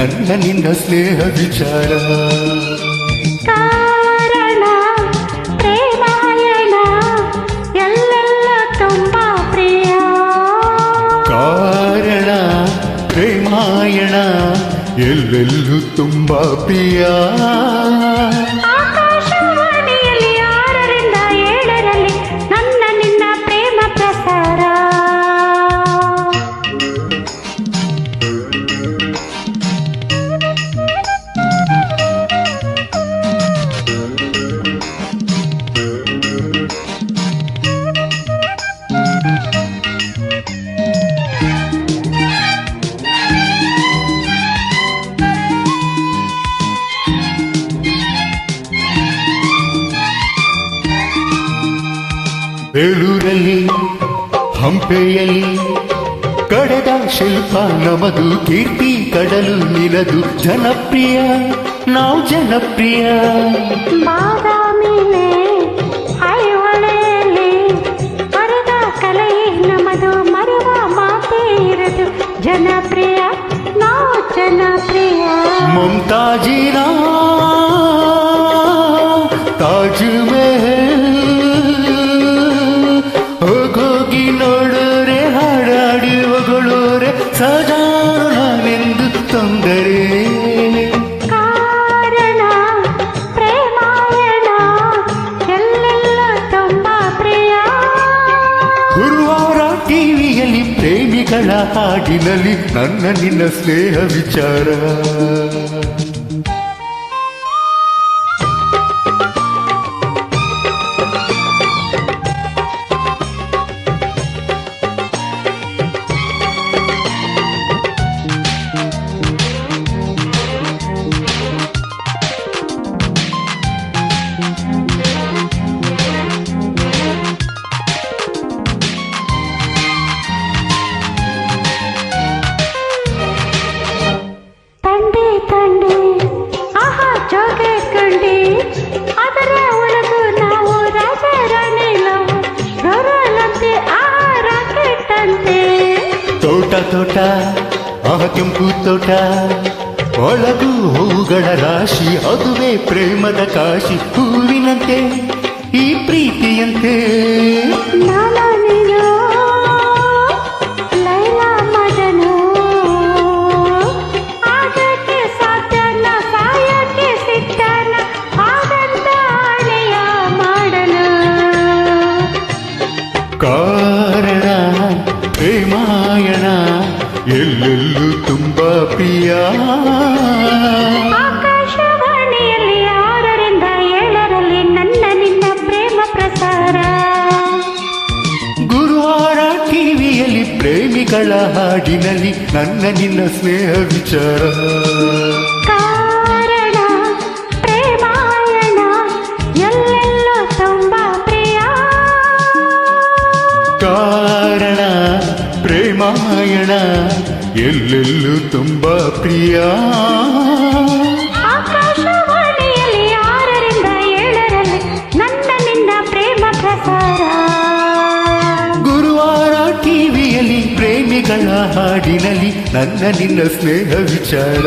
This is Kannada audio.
ನನ್ನ ನಿನ್ನ ಸ್ನೇಹ ವಿಚಾರ. ಕಾರಣ ಪ್ರೇಮಾಯಣ ಎಲ್ಲೆಲ್ಲ ತುಂಬಾ ಪ್ರಿಯ. ಕಾರಣ ಪ್ರೇಮಾಯಣ ಎಲ್ಲೆಲ್ಲೂ ತುಂಬಾ ಪ್ರಿಯ. ಆಕಾಶವಾಣಿಯಲ್ಲಿ 6ರಿಂದ 7ರಲ್ಲಿ ನನ್ನ ನಿನ್ನ ಪ್ರೇಮ ಪ್ರಸಾರ. ಬೇಲೂರಲ್ಲಿ ಹಂಪೆಯಲ್ಲಿ ಕಡೆದ ಶಿಲ್ಪ ನಮದು, ಕೀರ್ತಿ ಕಡಲು ನಿಲದು, ಜನಪ್ರಿಯ ನಾವು ಜನಪ್ರಿಯ. ಬಾದಾಮಿಲೆ ಐಹೊಳೆಯಲ್ಲಿ ಬರೆದ ಕಲೆ ನಮದು, ಮರುವ ಮಾತೇ ಇರದು, ಜನಪ್ರಿಯ ನಾವು ಜನಪ್ರಿಯ. ಮುಮ್ತಾಜಿನ ತಾಜ್ ಮಹಲ್ ಹೋಗೋಗಿ ನೋಡೋರೆ, ಹಾಡಾಡಿ ಹೊಗಳೋರೆ, ಸಜಾನೆಂದು ತೊಂದರೆ. ಕಾರಣ ಪ್ರೇಮಾಯಣ ಎಲ್ಲೆಲ್ಲ ತುಂಬಾ ಪ್ರಿಯ. ಗುರುವಾರ ಟಿವಿಯಲ್ಲಿ ಪ್ರೇಮಿಗಳ ಹಾಡಿನಲ್ಲಿ ನನ್ನ ನಿನ್ನ ಸ್ನೇಹ ವಿಚಾರ. ತಂಡೆ ತಂಡೆ ಆಹಾ ಜೋಗೆ ಕಂಡೆ, ಅದರ ಒಳಗೂ ನಾವು ರಾಜ ರಾಣಿ ನಾವು ರೋರಲಂತೆ ಆ ರಾಕೆಟ್ ಅಂತೆ. ತೋಟ ತೋಟ ಕೆಂಪು ತೋಟ, ಒಳಗೂ ಹೂಗಳ ರಾಶಿ, ಅದುವೇ ಪ್ರೇಮದ ಕಾಶಿ. ಹೂವಿನಂತೆ ಈ ಪ್ರೀತಿಯಂತೆ ನಾನು ನೀನು ಲೈಲಾ ಮಜನು, ಆಗಕ್ಕೆ ಸಾಧ್ಯನ ಸಾಯಕ್ಕೆ ಸಿದ್ಧನ, ಹಾಗಂತ ಹಣೆಯ ಮಾಡಲು. ಕಾರಣ ಪ್ರೇಮಾಯಣ ಎಲ್ಲೆಲ್ಲೂ ತುಂಬಾ ಪ್ರಿಯ. ಆಕಾಶವಾಣಿಯಲ್ಲಿ 6ರಿಂದ 7ರಲ್ಲಿ ನನ್ನ ನಿನ್ನ ಪ್ರೇಮ ಪ್ರಸಾರ. ಗುರುವಾರ ಟಿವಿಯಲ್ಲಿ ಪ್ರೇಮಿಗಳ ಹಾಡಿನಲ್ಲಿ ನನ್ನ ನಿನ್ನ ಸ್ನೇಹ ವಿಚಾರ. ಕಾರಣ ಪ್ರೇಮಾಯಣ ಎಲ್ಲೆಲ್ಲೂ ತುಂಬಾ ಪ್ರಿಯ. ಕಾರಣ ಪ್ರೇಮಾಯಣ ಎಲ್ಲೆಲ್ಲೂ ತುಂಬಾ ಪ್ರಿಯ. ಆಕಾಶವಾಣಿಯಲ್ಲಿ 6ರಿಂದ 7ರಲ್ಲಿ ನನ್ನ ನಿನ್ನ ಪ್ರೇಮ ಪ್ರಸಾರ. ಗುರುವಾರ ಟಿವಿಯಲ್ಲಿ ಪ್ರೇಮಿಗಳ ಹಾಡಿನಲ್ಲಿ ನನ್ನ ನಿನ್ನ ಸ್ನೇಹ ವಿಚಾರ.